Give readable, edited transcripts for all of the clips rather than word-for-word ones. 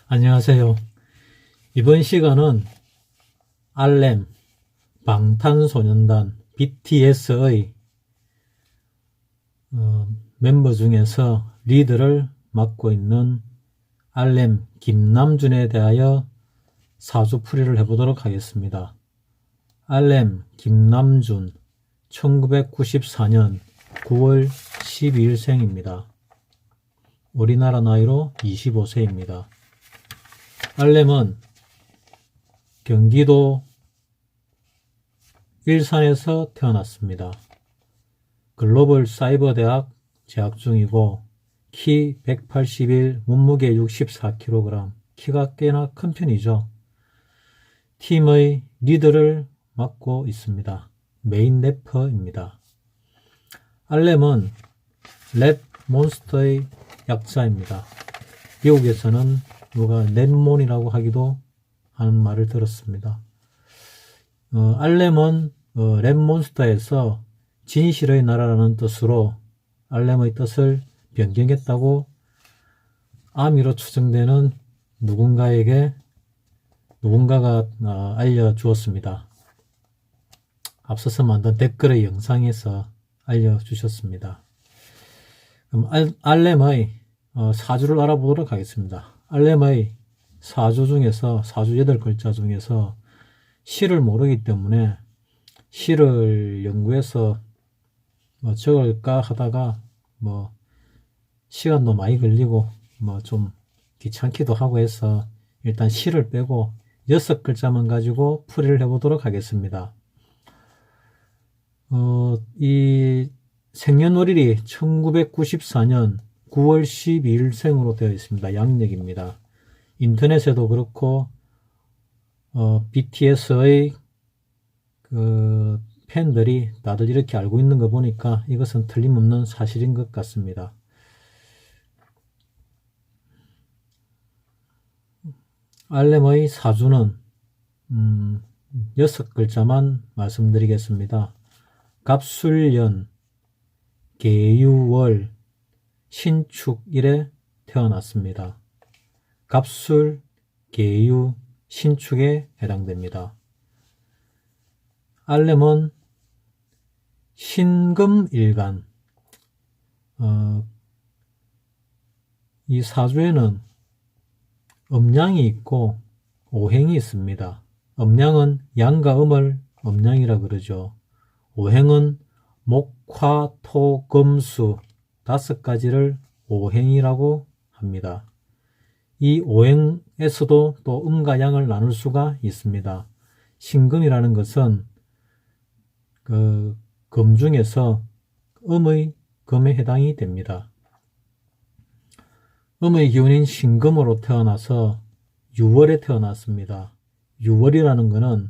안녕하세요. 이번 시간은 RM, 방탄소년단 BTS의 멤버 중에서 리드를 맡고 있는 RM 김남준에 대하여 사주풀이를 해보도록 하겠습니다. RM 김남준 1994년 9월 12일생입니다. 우리나라 나이로 25세입니다. RM은 경기도 일산에서 태어났습니다. 글로벌 사이버 대학 재학 중이고 키 181, 몸무게 64kg, 키가 꽤나 큰 편이죠. 팀의 리더를 맡고 있습니다. 메인 래퍼입니다. RM은 랩 몬스터의 약자입니다. 미국에서는 누가 랩몬이라고 하기도 하는 말을 들었습니다. RM은 랩몬스터에서 진실의 나라라는 뜻으로 RM의 뜻을 변경했다고 아미로 추정되는 누군가가 알려주었습니다. 앞서서 만든 댓글의 영상에서 알려주셨습니다. 그럼 RM의 사주를 알아보도록 하겠습니다. RM의 사주 중에서, 사주 8글자 중에서 시를 모르기 때문에 시를 연구해서 적을까 하다가 시간도 많이 걸리고 좀 귀찮기도 하고 해서 일단 시를 빼고 6글자만 가지고 풀이를 해보도록 하겠습니다. 이 생년월일이 1994년 9월 12일생으로 되어 있습니다. 양력입니다. 인터넷에도 그렇고 BTS의 팬들이 다들 이렇게 알고 있는 거 보니까 이것은 틀림없는 사실인 것 같습니다. RM의 사주는 6글자만 말씀드리겠습니다. 갑술년, 계유월, 신축일에 태어났습니다. 갑술, 계유, 신축에 해당됩니다. RM은 신금일간, 이 사주에는 음양이 있고 오행이 있습니다. 음양은 양과 음을 음양이라 그러죠. 오행은 목, 화, 토, 금, 수 5가지를 오행이라고 합니다. 이 오행에서도 또 음과 양을 나눌 수가 있습니다. 신금이라는 것은 금 중에서 음의 금에 해당이 됩니다. 음의 기운인 신금으로 태어나서 유월에 태어났습니다. 유월이라는 것은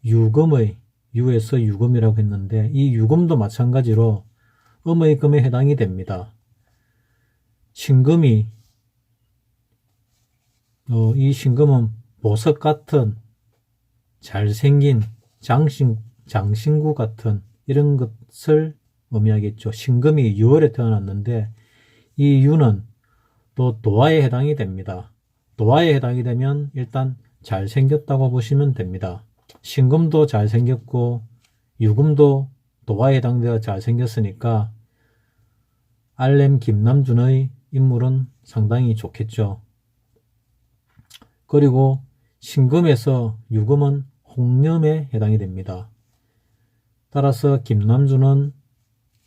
유금의, 유에서 유금이라고 했는데 이 유금도 마찬가지로 음의 금에 해당이 됩니다. 신금이 이 신금은 보석 같은 잘생긴 장신구 같은 이런 것을 의미하겠죠. 신금이 6월에 태어났는데 이 유는 또 도화에 해당이 됩니다. 도화에 해당이 되면 일단 잘생겼다고 보시면 됩니다. 신금도 잘생겼고 유금도 도화에 해당되어 잘생겼으니까 RM 김남준의 인물은 상당히 좋겠죠. 그리고 신금에서 유금은 홍념에 해당이 됩니다. 따라서 김남준은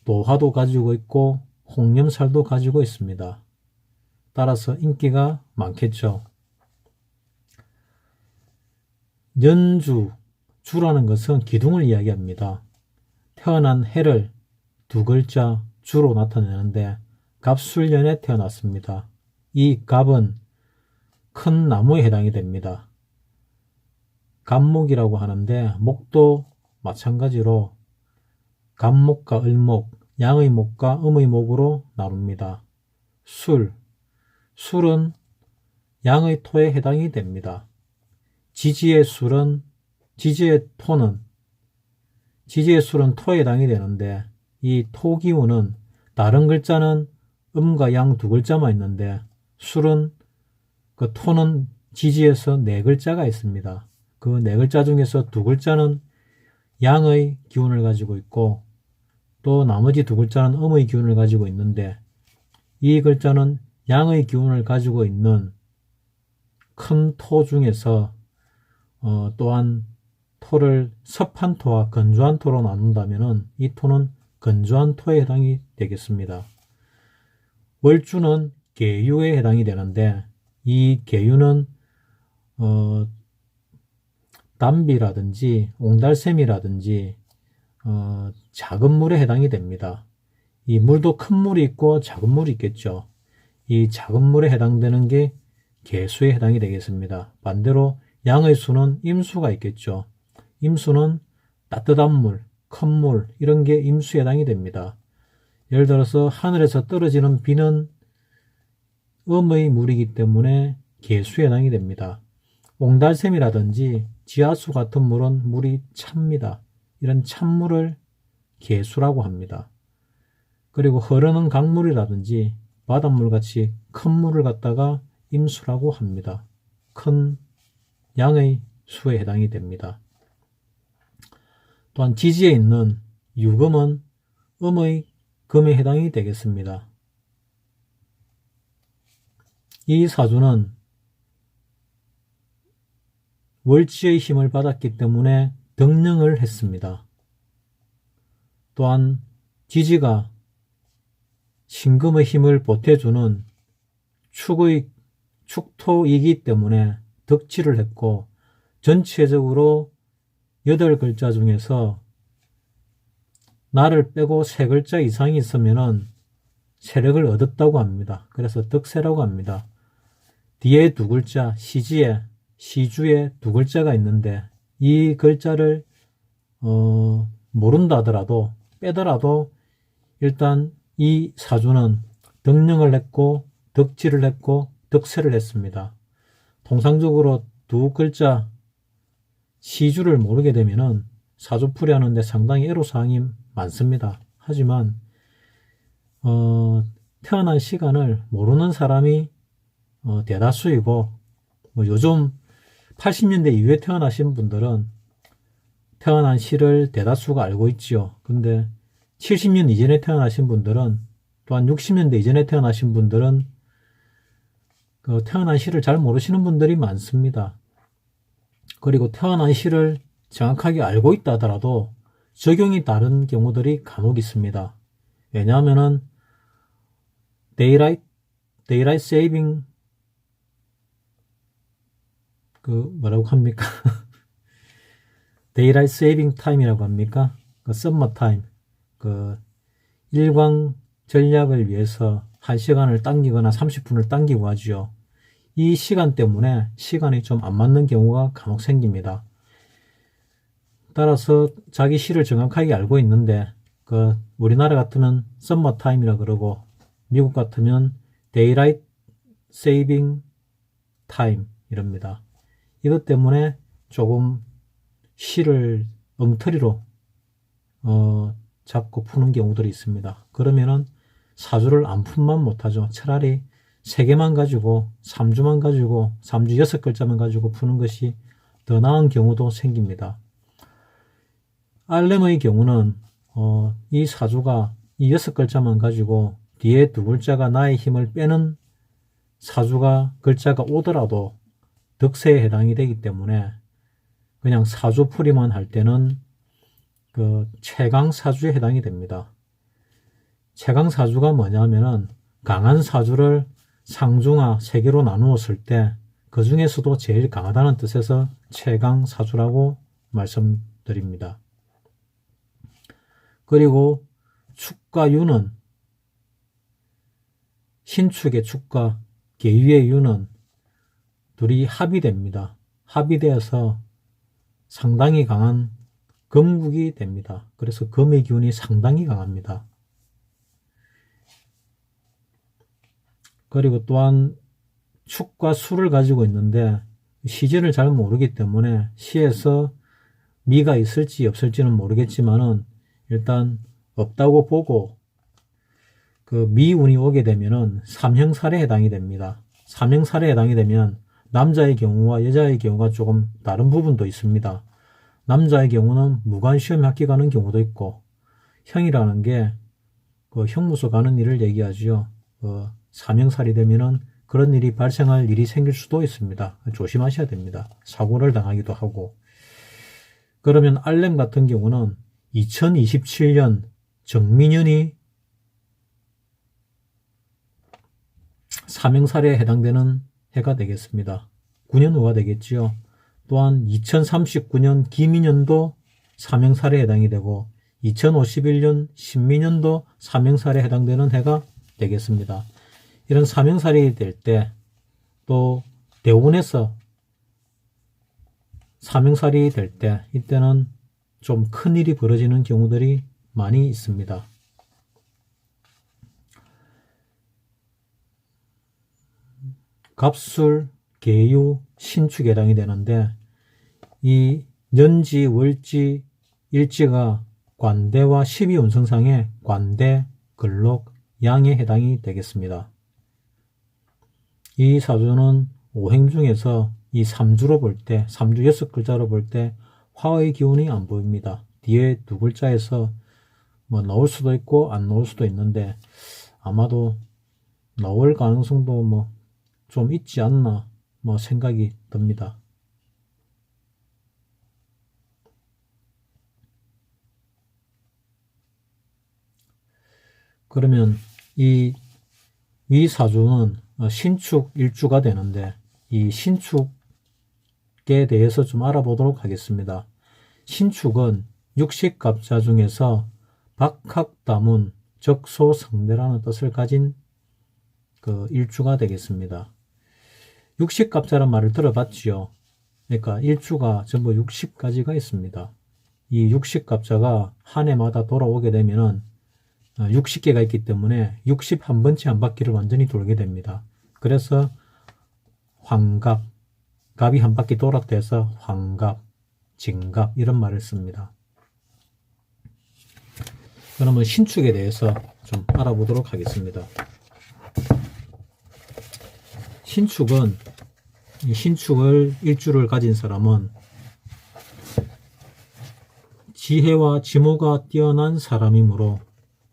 도화도 가지고 있고 홍념살도 가지고 있습니다. 따라서 인기가 많겠죠. 연주, 주라는 것은 기둥을 이야기합니다. 태어난 해를 2글자 주로 나타내는데 갑술년에 태어났습니다. 이 갑은 큰 나무에 해당이 됩니다. 갑목이라고 하는데 목도 마찬가지로 갑목과 을목, 양의 목과 음의 목으로 나눕니다. 술은 양의 토에 해당이 됩니다. 지지의 술은 토에 해당이 되는데 이 토기운은 다른 글자는 음과 양 2글자만 있는데 술은 그 토는 지지에서 네 글자가 있습니다. 그 네 글자 중에서 두 글자는 양의 기운을 가지고 있고 또 나머지 두 글자는 음의 기운을 가지고 있는데 이 글자는 양의 기운을 가지고 있는 큰 토 중에서 또한 토를 섭한 토와 건조한 토로 나눈다면 이 토는 건조한 토에 해당이 되겠습니다. 월주는 계유에 해당이 되는데 이 계유는 담비라든지 옹달샘이라든지 작은 물에 해당이 됩니다. 이 물도 큰 물이 있고 작은 물이 있겠죠. 이 작은 물에 해당되는 게 계수에 해당이 되겠습니다. 반대로 양의 수는 임수가 있겠죠. 임수는 따뜻한 물, 큰 물 이런 게 임수에 해당이 됩니다. 예를 들어서 하늘에서 떨어지는 비는 음의 물이기 때문에 계수에 해당이 됩니다. 옹달샘이라든지 지하수 같은 물은 물이 찹니다. 이런 찬물을 계수라고 합니다. 그리고 흐르는 강물이라든지 바닷물같이 큰 물을 갖다가 임수라고 합니다. 큰 양의 수에 해당이 됩니다. 또한 지지에 있는 유금은 음의 금에 해당이 되겠습니다. 이 사주는 월지의 힘을 받았기 때문에 덕령을 했습니다. 또한 지지가 신금의 힘을 보태주는 축토이기 때문에 덕지를 했고 전체적으로 8글자 중에서 나를 빼고 3글자 이상이 있으면 세력을 얻었다고 합니다. 그래서 덕세라고 합니다. 뒤에 2글자 시지에 시주에 2글자가 있는데 이 글자를 모른다 하더라도 빼더라도 일단 이 사주는 덕령을 했고 덕지를 했고 덕세를 했습니다. 통상적으로 2글자 시주를 모르게 되면은 사주풀이 하는데 상당히 애로사항이 많습니다. 하지만 태어난 시간을 모르는 사람이 대다수이고 요즘 80년대 이후에 태어나신 분들은 태어난 시를 대다수가 알고 있지요. 근데 70년 이전에 태어나신 분들은 또한 60년대 이전에 태어나신 분들은 태어난 시를 잘 모르시는 분들이 많습니다. 그리고 태어난 시를 정확하게 알고 있다 하더라도 적용이 다른 경우들이 간혹 있습니다. 왜냐하면은 Daylight Saving 뭐라고 합니까? Daylight Saving Time이라고 합니까? Summer Time 일광 전략을 위해서 1시간을 당기거나 30분을 당기고 하죠. 이 시간 때문에 시간이 좀 안 맞는 경우가 간혹 생깁니다. 따라서 자기 시를 정확하게 알고 있는데 우리나라 같으면 Summer Time이라 그러고 미국 같으면 Daylight Saving Time 이럽니다. 이것 때문에 조금 시를 엉터리로 잡고 푸는 경우들이 있습니다. 그러면은 사주를 안 풀만 못하죠. 차라리 3개만 가지고 3주만 가지고 3주 6글자만 가지고 푸는 것이 더 나은 경우도 생깁니다. 알렘의 경우는 이 사주가 이 6글자만 가지고 뒤에 2글자가 나의 힘을 빼는 사주가 글자가 오더라도 덕세에 해당이 되기 때문에 그냥 사주 풀이만 할 때는 최강 사주에 해당이 됩니다. 최강 사주가 뭐냐면은 강한 사주를 상중하 3개로 나누었을 때 그 중에서도 제일 강하다는 뜻에서 최강 사주라고 말씀드립니다. 그리고 축과 유는 신축의 축과 계유의 유는 둘이 합이 됩니다. 합이 되어서 상당히 강한 금국이 됩니다. 그래서 금의 기운이 상당히 강합니다. 그리고 또한 축과 수를 가지고 있는데 시제를 잘 모르기 때문에 시에서 미가 있을지 없을지는 모르겠지만은 일단 없다고 보고 미운이 오게 되면은 삼형살에 해당이 됩니다. 사명살에 해당이 되면 남자의 경우와 여자의 경우가 조금 다른 부분도 있습니다. 남자의 경우는 무관시험에 합격하는 경우도 있고, 형이라는 게 그 형무소 가는 일을 얘기하지요. 사명살이 되면은 그런 일이 발생할 일이 생길 수도 있습니다. 조심하셔야 됩니다. 사고를 당하기도 하고. 그러면 알렘 같은 경우는 2027년 정민년이 사명살에 해당되는 해가 되겠습니다. 9년 후가 되겠지요. 또한 2039년 기민년도 사명살에 해당이 되고 2051년 신민년도 사명살에 해당되는 해가 되겠습니다. 이런 사명살이 될 때 또 대운에서 사명살이 될 때 이때는 좀 큰일이 벌어지는 경우들이 많이 있습니다. 갑술, 계유, 신축에 해당이 되는데 이 년지, 월지, 일지가 관대와 12운성상의 관대, 근록, 양에 해당이 되겠습니다. 이 사주는 오행 중에서 이 3주로 볼 때, 3주 6글자로 볼 때 화의 기운이 안 보입니다. 뒤에 두 글자에서 뭐 나올 수도 있고 안 나올 수도 있는데 아마도 나올 가능성도 뭐 좀 있지 않나 뭐 생각이 듭니다. 그러면 이 위사주는 신축 일주가 되는데 이 신축에 대해서 좀 알아보도록 하겠습니다. 신축은 육식갑자 중에서 박학다문, 적소성대라는 뜻을 가진 그 일주가 되겠습니다. 육식갑자란 말을 들어봤지요. 그러니까 일주가 전부 60가지가 있습니다. 이 육식갑자가 한 해마다 돌아오게 되면은 60개가 있기 때문에 61번째 한 바퀴를 완전히 돌게 됩니다. 그래서 황갑, 갑이 한 바퀴 돌았다 해서 황갑, 진갑 이런 말을 씁니다. 그러면 신축에 대해서 좀 알아보도록 하겠습니다. 신축을 일주를 가진 사람은 지혜와 지모가 뛰어난 사람이므로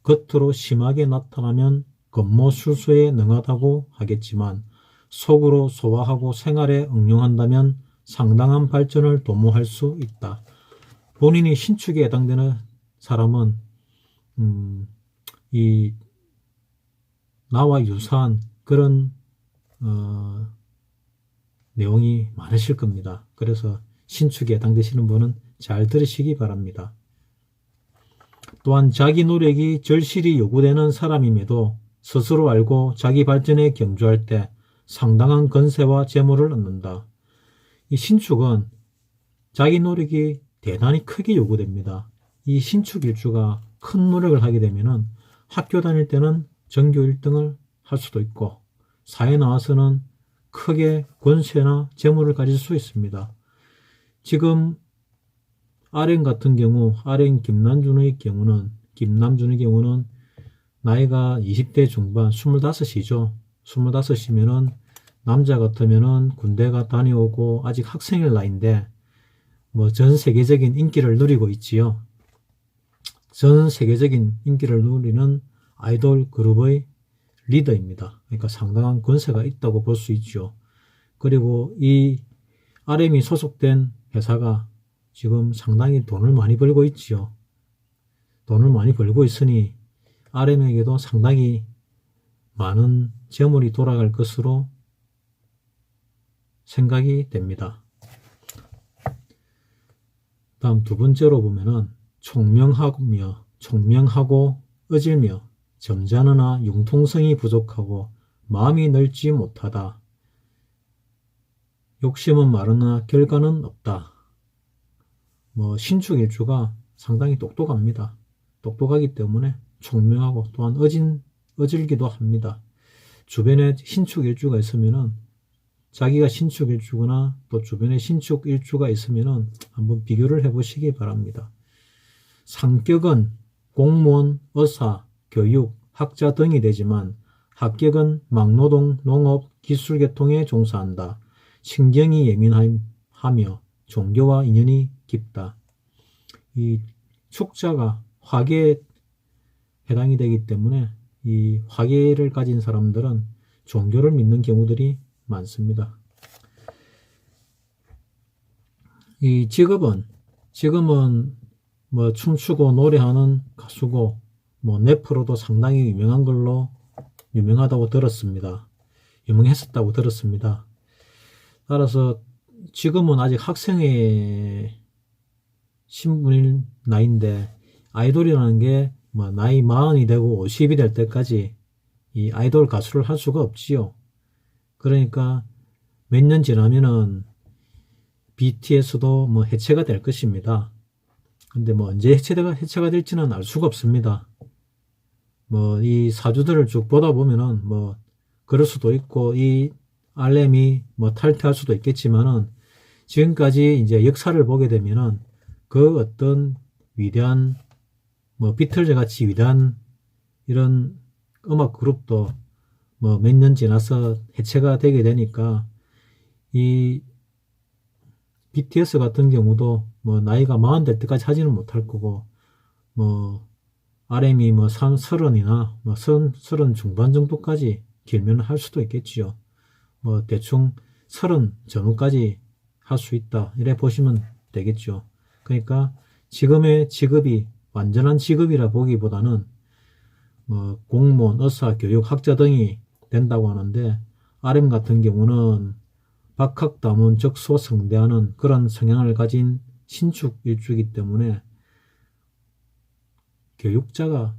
겉으로 심하게 나타나면 겉모술수에 능하다고 하겠지만 속으로 소화하고 생활에 응용한다면 상당한 발전을 도모할 수 있다. 본인이 신축에 해당되는 사람은 이 나와 유사한 그런 내용이 많으실 겁니다. 그래서 신축에 해당되시는 분은 잘 들으시기 바랍니다. 또한 자기 노력이 절실히 요구되는 사람임에도 스스로 알고 자기 발전에 경주할 때 상당한 건세와 재물을 얻는다. 이 신축은 자기 노력이 대단히 크게 요구됩니다. 이 신축 일주가 큰 노력을 하게 되면은 학교 다닐 때는 전교 1등을 할 수도 있고 사회 나와서는 크게 권세나 재물을 가질 수 있습니다. 지금 아랭 같은 경우, 아랭 김남준의 경우는 나이가 20대 중반 25이죠. 25이면은 남자 같으면은 군대가 다녀오고 아직 학생일 나이인데 뭐 전 세계적인 인기를 누리고 있지요. 전 세계적인 인기를 누리는 아이돌 그룹의 리더입니다. 그러니까 상당한 권세가 있다고 볼 수 있죠. 그리고 이 RM이 소속된 회사가 지금 상당히 돈을 많이 벌고 있지요. 돈을 많이 벌고 있으니 RM에게도 상당히 많은 재물이 돌아갈 것으로 생각이 됩니다. 다음 두 번째로 보면은 총명하고 어질며 점잖으나 융통성이 부족하고 마음이 넓지 못하다. 욕심은 많으나 결과는 없다. 신축 일주가 상당히 똑똑합니다. 똑똑하기 때문에 총명하고 또한 어질기도 합니다. 주변에 신축 일주가 있으면은 자기가 신축 일주거나 또 주변에 신축 일주가 있으면은 한번 비교를 해보시기 바랍니다. 성격은 공무원, 의사, 교육, 학자 등이 되지만 합격은 막노동, 농업, 기술계통에 종사한다. 신경이 예민하며 종교와 인연이 깊다. 이 축자가 화계에 해당이 되기 때문에 이 화계를 가진 사람들은 종교를 믿는 경우들이 많습니다. 이 직업은 뭐 춤추고 노래하는 가수고 뭐 래퍼로도 상당히 유명하다고 들었습니다. 유명했었다고 들었습니다. 따라서 지금은 아직 학생의 신분인 나이인데 아이돌이라는 게 뭐 나이 40이 되고 50이 될 때까지 이 아이돌 가수를 할 수가 없지요. 그러니까 몇 년 지나면은 BTS도 뭐 해체가 될 것입니다. 근데 뭐 언제 해체가 될지는 알 수가 없습니다. 뭐 이 사주들을 쭉 보다 보면은 뭐 그럴 수도 있고 이 RM이 뭐 탈퇴할 수도 있겠지만은 지금까지 이제 역사를 보게 되면은 그 어떤 위대한 뭐 비틀즈 같이 위대한 이런 음악 그룹도 뭐 몇 년 지나서 해체가 되게 되니까 이 BTS 같은 경우도 뭐 나이가 40 될 때까지 하지는 못할 거고 뭐 RM이 뭐 30이나 뭐 30 중반 정도까지 길면 할 수도 있겠지요. 뭐 대충 30 전후까지 할 수 있다 이래 보시면 되겠죠. 그러니까 지금의 직업이 완전한 직업이라 보기보다는 뭐 공무원, 의사, 교육, 학자 등이 된다고 하는데 RM 같은 경우는 박학다문 적소성대하는 그런 성향을 가진 신축 일주이기 때문에 교육자가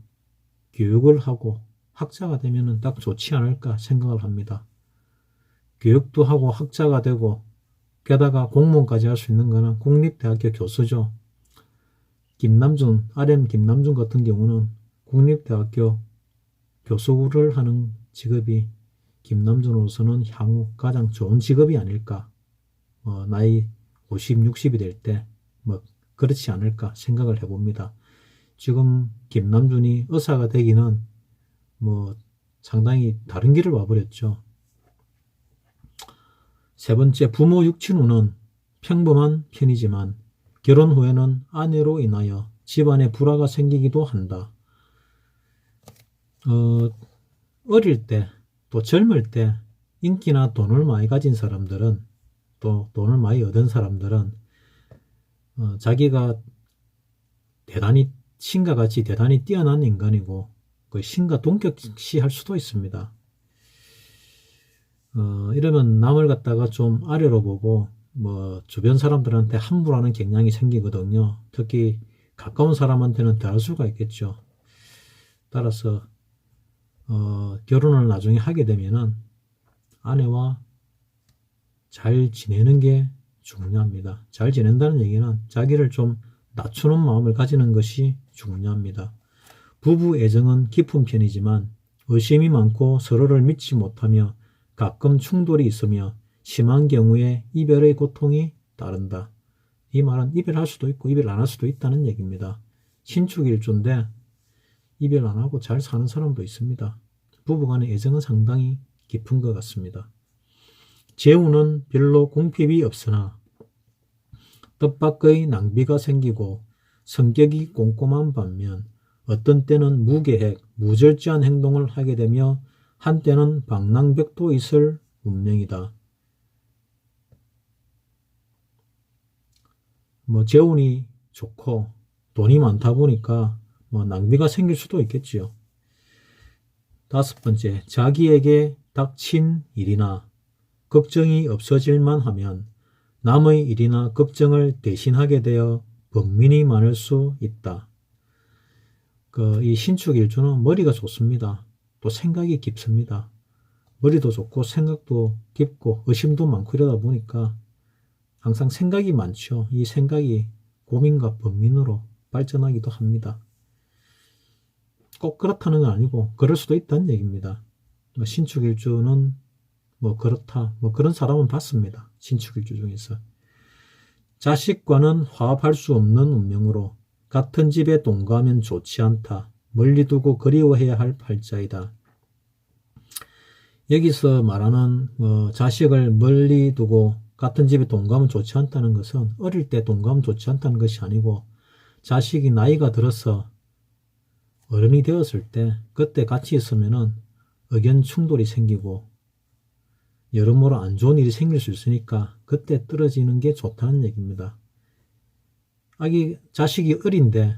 교육을 하고 학자가 되면 딱 좋지 않을까 생각을 합니다. 교육도 하고 학자가 되고 게다가 공무원까지 할 수 있는 거는 국립대학교 교수죠. RM 김남준 같은 경우는 국립대학교 교수를 하는 직업이 김남준으로서는 향후 가장 좋은 직업이 아닐까. 나이 50, 60이 될 때 뭐 그렇지 않을까 생각을 해봅니다. 지금 김남준이 의사가 되기는 뭐 상당히 다른 길을 와버렸죠. 세 번째, 부모 육친 후는 평범한 편이지만 결혼 후에는 아내로 인하여 집안에 불화가 생기기도 한다. 어릴 때, 또 젊을 때 인기나 돈을 많이 가진 사람들은, 또 돈을 많이 얻은 사람들은 자기가 대단히 신과 같이 대단히 뛰어난 인간이고 그 신과 동격시할 수도 있습니다. 이러면 남을 갖다가 좀 아래로 보고 뭐 주변 사람들한테 함부로 하는 경향이 생기거든요. 특히 가까운 사람한테는 더 할 수가 있겠죠. 따라서 결혼을 나중에 하게 되면은 아내와 잘 지내는 게 중요합니다. 잘 지낸다는 얘기는 자기를 좀 낮추는 마음을 가지는 것이 중요합니다. 부부 애정은 깊은 편이지만 의심이 많고 서로를 믿지 못하며 가끔 충돌이 있으며 심한 경우에 이별의 고통이 따른다. 이 말은 이별할 수도 있고 이별 안 할 수도 있다는 얘기입니다. 신축일주인데 이별 안 하고 잘 사는 사람도 있습니다. 부부간의 애정은 상당히 깊은 것 같습니다. 재우는 별로 궁핍이 없으나 뜻밖의 낭비가 생기고 성격이 꼼꼼한 반면 어떤 때는 무계획, 무절제한 행동을 하게 되며 한때는 방랑벽도 있을 운명이다. 뭐 재운이 좋고 돈이 많다 보니까 뭐 낭비가 생길 수도 있겠지요. 다섯 번째, 자기에게 닥친 일이나 걱정이 없어질만 하면 남의 일이나 걱정을 대신하게 되어 번민이 많을 수 있다. 이 신축일주는 머리가 좋습니다. 또 생각이 깊습니다. 머리도 좋고 생각도 깊고 의심도 많고 이러다 보니까 항상 생각이 많죠. 이 생각이 고민과 번민으로 발전하기도 합니다. 꼭 그렇다는 건 아니고 그럴 수도 있다는 얘기입니다. 신축일주는 뭐 그렇다, 뭐 그런 사람은 봤습니다. 신축일주 중에서. 자식과는 화합할 수 없는 운명으로 같은 집에 동거하면 좋지 않다. 멀리 두고 그리워해야 할 팔자이다. 여기서 말하는 자식을 멀리 두고 같은 집에 동거하면 좋지 않다는 것은 어릴 때 동거하면 좋지 않다는 것이 아니고 자식이 나이가 들어서 어른이 되었을 때 그때 같이 있으면은 의견 충돌이 생기고 여러모로 안 좋은 일이 생길 수 있으니까 그때 떨어지는 게 좋다는 얘기입니다. 자식이 어린데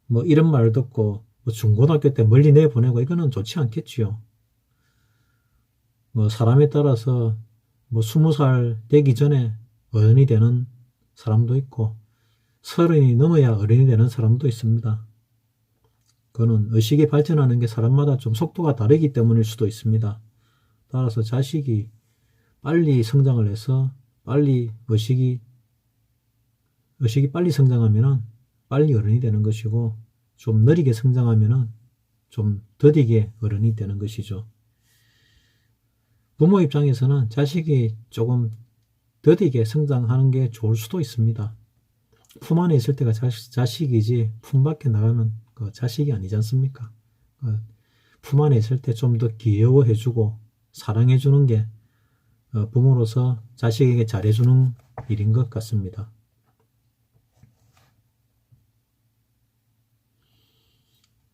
뭐 이런 말 듣고 뭐 중고등학교 때 멀리 내보내고 이거는 좋지 않겠지요. 뭐 사람에 따라서 뭐 20살 되기 전에 어른이 되는 사람도 있고 30이 넘어야 어른이 되는 사람도 있습니다. 그거는 의식이 발전하는 게 사람마다 좀 속도가 다르기 때문일 수도 있습니다. 따라서 자식이 빨리 성장을 해서 빨리 의식이 빨리 성장하면은 빨리 어른이 되는 것이고 좀 느리게 성장하면은 좀 더디게 어른이 되는 것이죠. 부모 입장에서는 자식이 조금 더디게 성장하는 게 좋을 수도 있습니다. 품 안에 있을 때가 자식이지 품 밖에 나가면 그 자식이 아니지 않습니까? 품 안에 있을 때 좀 더 귀여워해주고 사랑해주는 게 부모로서 자식에게 잘해주는 일인 것 같습니다.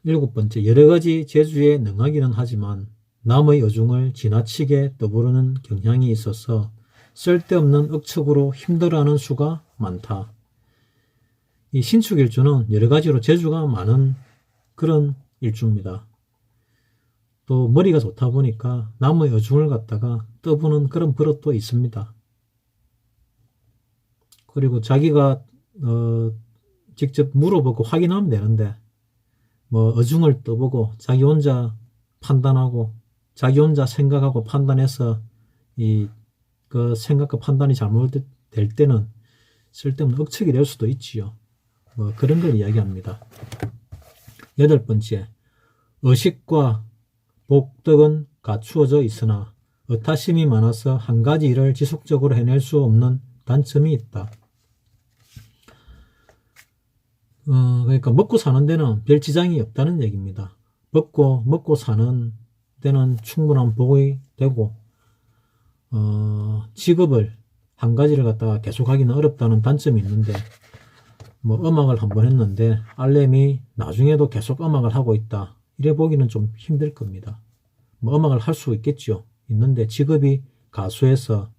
일곱 번째, 여러 가지 재주에 능하기는 하지만 남의 여중을 지나치게 떠부르는 경향이 있어서 쓸데없는 억측으로 힘들어하는 수가 많다. 이 신축일주는 여러 가지로 재주가 많은 그런 일주입니다. 또 머리가 좋다 보니까 남의 여중을 갖다가 떠부는 그런 버릇도 있습니다. 그리고 자기가 직접 물어보고 확인하면 되는데 뭐 어중을 떠보고 자기 혼자 판단하고 자기 혼자 생각하고 판단해서 그 생각과 판단이 잘못될 때는 쓸데없는 억측이 될 수도 있지요. 뭐 그런 걸 이야기합니다. 여덟 번째, 의식과 복덕은 갖추어져 있으나 의타심이 많아서 한 가지 일을 지속적으로 해낼 수 없는 단점이 있다. 그러니까 먹고 사는 데는 별 지장이 없다는 얘기입니다. 먹고 사는 데는 충분한 복이 되고 직업을 한 가지를 갖다가 계속하기는 어렵다는 단점이 있는데 뭐 음악을 한번 했는데 알렘이 나중에도 계속 음악을 하고 있다 이래 보기는 좀 힘들 겁니다. 뭐 음악을 할 수 있겠죠. 있는데 직업이 가수에서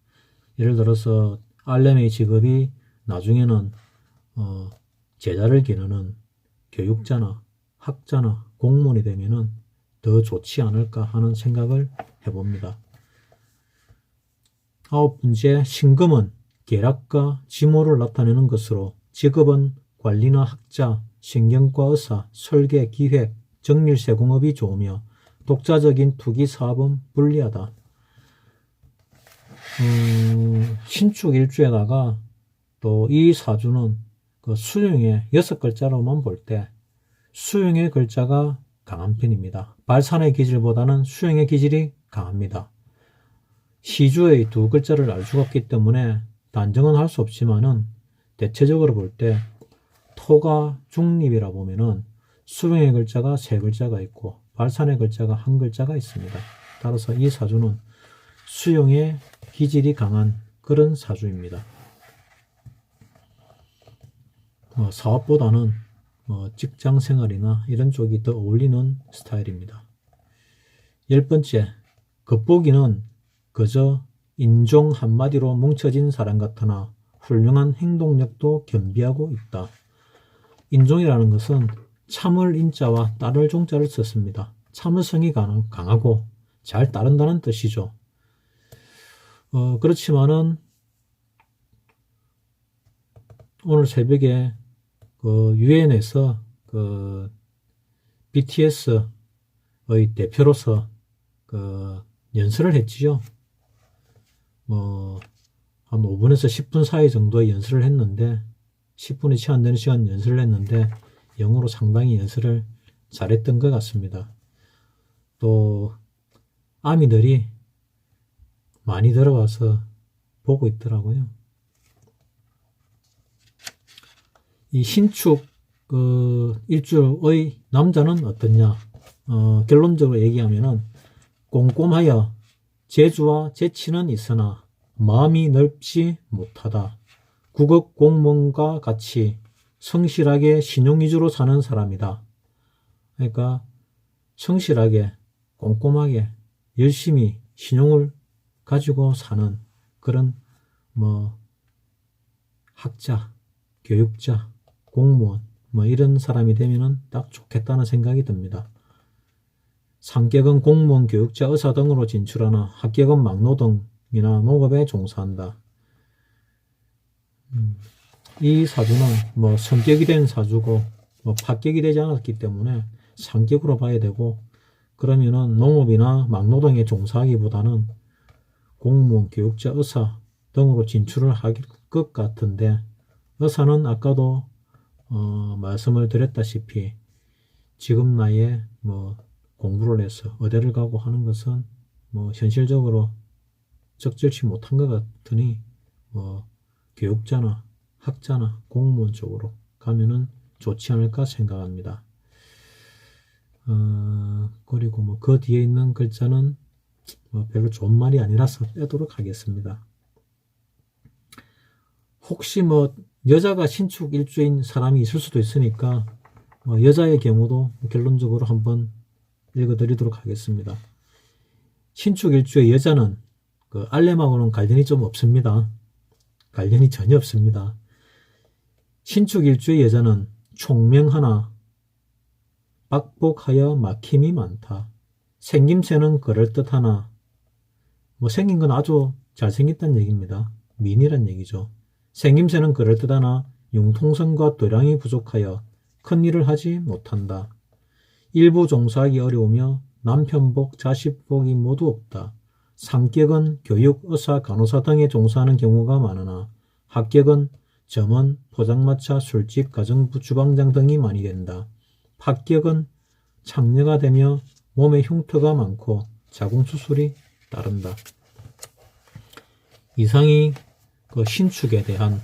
예를 들어서 알렘의 직업이 나중에는 제자를 기르는 교육자나 학자나 공무원이 되면은 더 좋지 않을까 하는 생각을 해봅니다. 아홉 번째, 신금은 계략과 지모를 나타내는 것으로 직업은 관리나 학자, 신경과 의사, 설계, 기획, 정밀 세공업이 좋으며 독자적인 투기 사업은 불리하다. 신축 일주에다가 또 이 사주는 그 수용의 6글자로만 볼 때 수용의 글자가 강한 편입니다. 발산의 기질보다는 수용의 기질이 강합니다. 시주의 2글자를 알 수가 없기 때문에 단정은 할 수 없지만은 대체적으로 볼 때 토가 중립이라 보면은 수용의 글자가 3글자가 있고 발산의 글자가 1글자가 있습니다. 따라서 이 사주는 수용의 기질이 강한 그런 사주입니다. 사업보다는 직장 생활이나 이런 쪽이 더 어울리는 스타일입니다. 10번째, 겉보기는 그저 인종 한마디로 뭉쳐진 사람 같으나 훌륭한 행동력도 겸비하고 있다. 인종이라는 것은 참을 인자와 따를 종자를 썼습니다. 참을성이 강하고 잘 따른다는 뜻이죠. 그렇지만은 오늘 새벽에 유엔에서 BTS의 대표로서 연설을 했지요. 한 5분에서 10분 사이 정도의 연설을 했는데 10분이 채 안 되는 시간 연설을 했는데 영어로 상당히 연설을 잘했던 것 같습니다. 또 아미들이 많이 들어와서 보고 있더라고요. 이 신축 일주의 남자는 어떻냐? 결론적으로 얘기하면은 꼼꼼하여 재주와 재치는 있으나 마음이 넓지 못하다. 국업 공무원과 같이 성실하게 신용 위주로 사는 사람이다. 그러니까 성실하게 꼼꼼하게 열심히 신용을 가지고 사는 그런 학자, 교육자, 공무원 이런 사람이 되면은 딱 좋겠다는 생각이 듭니다. 상격은 공무원, 교육자, 의사 등으로 진출하나 하격은 막노동이나 농업에 종사한다. 이 사주는 성격이 된 사주고 파격이 되지 않았기 때문에 상격으로 봐야 되고, 그러면은 농업이나 막노동에 종사하기보다는 공무원, 교육자, 의사 등으로 진출을 할 것 같은데, 의사는 아까도 말씀을 드렸다시피 지금 나이에 공부를 해서 의대를 가고 하는 것은 현실적으로 적절치 못한 것 같으니 교육자나 학자나 공무원 쪽으로 가면은 좋지 않을까 생각합니다. 그리고 그 뒤에 있는 글자는 별로 좋은 말이 아니라서 빼도록 하겠습니다. 혹시 여자가 신축 일주인 사람이 있을 수도 있으니까 여자의 경우도 결론적으로 한번 읽어드리도록 하겠습니다. 신축 일주의 여자는 알렘하고는 관련이 좀 없습니다. 관련이 전혀 없습니다. 신축 일주의 여자는 총명하나 빡복하여 막힘이 많다. 생김새는 그럴듯하나 생긴 건 아주 잘생겼다는 얘기입니다. 미인이란 얘기죠. 생김새는 그럴듯하나 융통성과 도량이 부족하여 큰 일을 하지 못한다. 일부 종사하기 어려우며 남편복, 자식복이 모두 없다. 상격은 교육, 의사, 간호사 등에 종사하는 경우가 많으나 합격은 점원, 포장마차, 술집, 가정부, 주방장 등이 많이 된다. 합격은 창녀가 되며 몸에 흉터가 많고 자궁수술이 따른다. 이상이 신축에 대한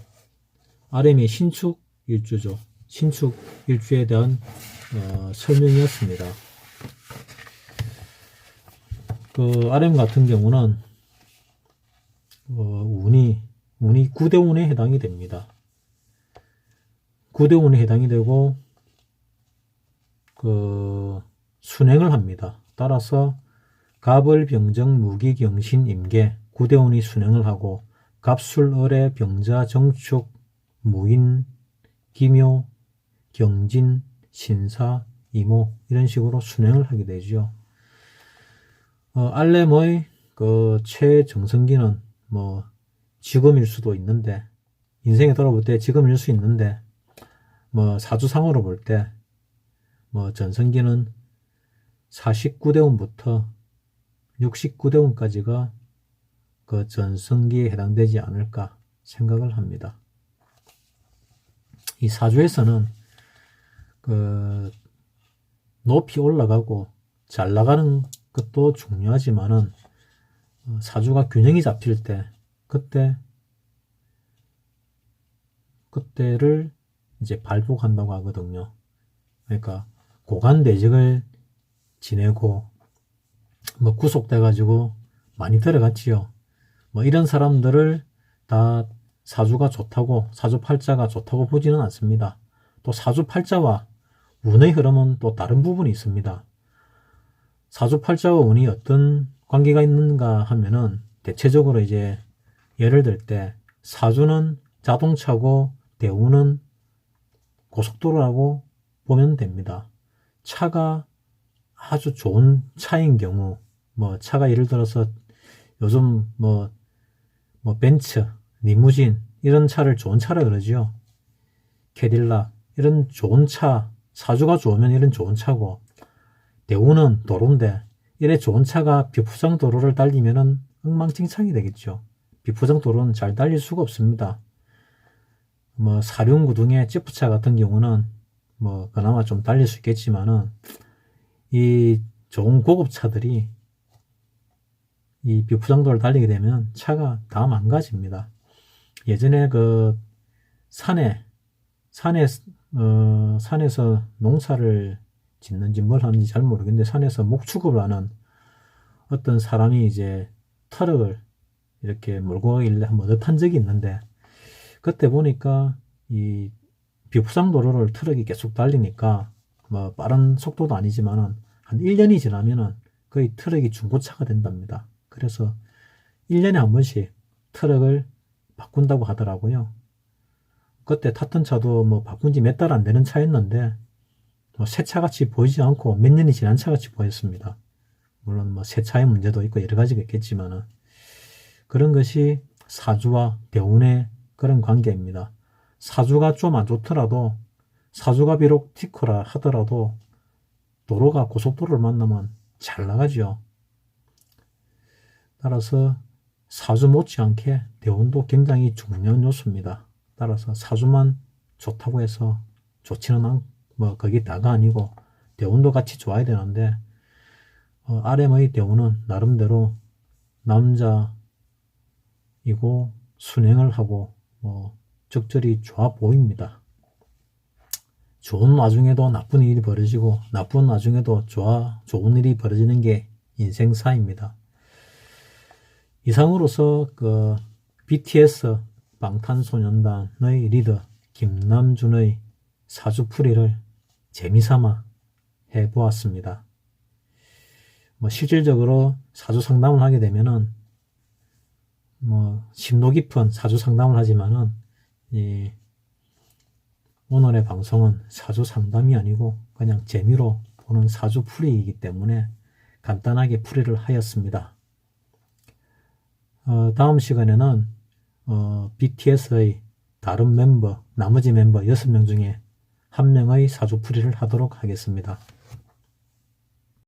RM의 신축 일주죠. 신축 일주에 대한 설명이었습니다. RM 같은 경우는 운이 9대운에 해당이 됩니다. 9대운에 해당이 되고 순행을 합니다. 따라서 갑을, 병정, 무기, 경신, 임계 9대운이 순행을 하고 갑술, 을의, 병자, 정축, 무인, 기묘, 경진, 신사, 이모 이런 식으로 순행을 하게 되죠. 알렘의 최정성기는 지금일 수도 있는데, 인생에 돌아볼 때 지금일 수 있는데, 사주상으로 볼 때 전성기는 49대운부터 69대운까지가 전성기에 해당되지 않을까 생각을 합니다. 이 사주에서는 높이 올라가고 잘 나가는 것도 중요하지만은 사주가 균형이 잡힐 때 그때를 이제 발복한다고 하거든요. 그러니까 고관대직을 지내고 구속돼 가지고 많이 들어갔지요. 이런 사람들을 다 사주가 좋다고, 사주팔자가 좋다고 보지는 않습니다. 또 사주팔자와 운의 흐름은 또 다른 부분이 있습니다. 사주팔자와 운이 어떤 관계가 있는가 하면은 대체적으로 이제 예를 들 때 사주는 자동차고 대운은 고속도로라고 보면 됩니다. 차가 아주 좋은 차인 경우, 차가 예를 들어서 요즘 벤츠, 리무진 이런 차를 좋은 차라 그러지요. 캐딜락 이런 좋은 차, 사주가 좋으면 이런 좋은 차고, 대우는 도로인데 이래 좋은 차가 비포장 도로를 달리면은 엉망진창이 되겠죠. 비포장 도로는 잘 달릴 수가 없습니다. 사륜구동의 지프차 같은 경우는 그나마 좀 달릴 수 있겠지만은 이 좋은 고급차들이 이 비포장도를 달리게 되면 차가 다 망가집니다. 예전에 산에서 농사를 짓는지 뭘 하는지 잘 모르겠는데 산에서 목축을 하는 어떤 사람이 이제 트럭을 이렇게 몰고 가길래 한번 탄 적이 있는데, 그때 보니까 이 비부상도로를 트럭이 계속 달리니까 뭐 빠른 속도도 아니지만은 한 1년이 지나면은 거의 트럭이 중고차가 된답니다. 그래서 1년에 한 번씩 트럭을 바꾼다고 하더라고요. 그때 탔던 차도 뭐 바꾼 지 몇 달 안 되는 차였는데 뭐 새 차같이 보이지 않고 몇 년이 지난 차같이 보였습니다. 물론 뭐 새 차의 문제도 있고 여러 가지가 있겠지만은, 그런 것이 사주와 대운의 그런 관계입니다. 사주가 좀 안 좋더라도, 사주가 비록 티커라 하더라도 도로가 고속도로를 만나면 잘 나가죠. 따라서 사주 못지않게 대운도 굉장히 중요한 요소입니다. 따라서 사주만 좋다고 해서 좋지는 뭐 거기 다가 아니고 대운도 같이 좋아야 되는데, RM의 대운은 나름대로 남자이고 순행을 하고 뭐 적절히 좋아 보입니다. 좋은 와중에도 나쁜 일이 벌어지고 나쁜 와중에도 좋은 일이 벌어지는 게 인생사입니다. 이상으로서 그 BTS 방탄소년단의 리더 김남준의 사주풀이를 재미삼아 해보았습니다. 뭐 실질적으로 사주 상담을 하게 되면은 뭐 심도 깊은 사주 상담을 하지만은 오늘의 방송은 사주 상담이 아니고 그냥 재미로 보는 사주 풀이이기 때문에 간단하게 풀이를 하였습니다. 다음 시간에는 BTS의 다른 멤버, 나머지 멤버 6명 중에 한 명의 사주 풀이를 하도록 하겠습니다.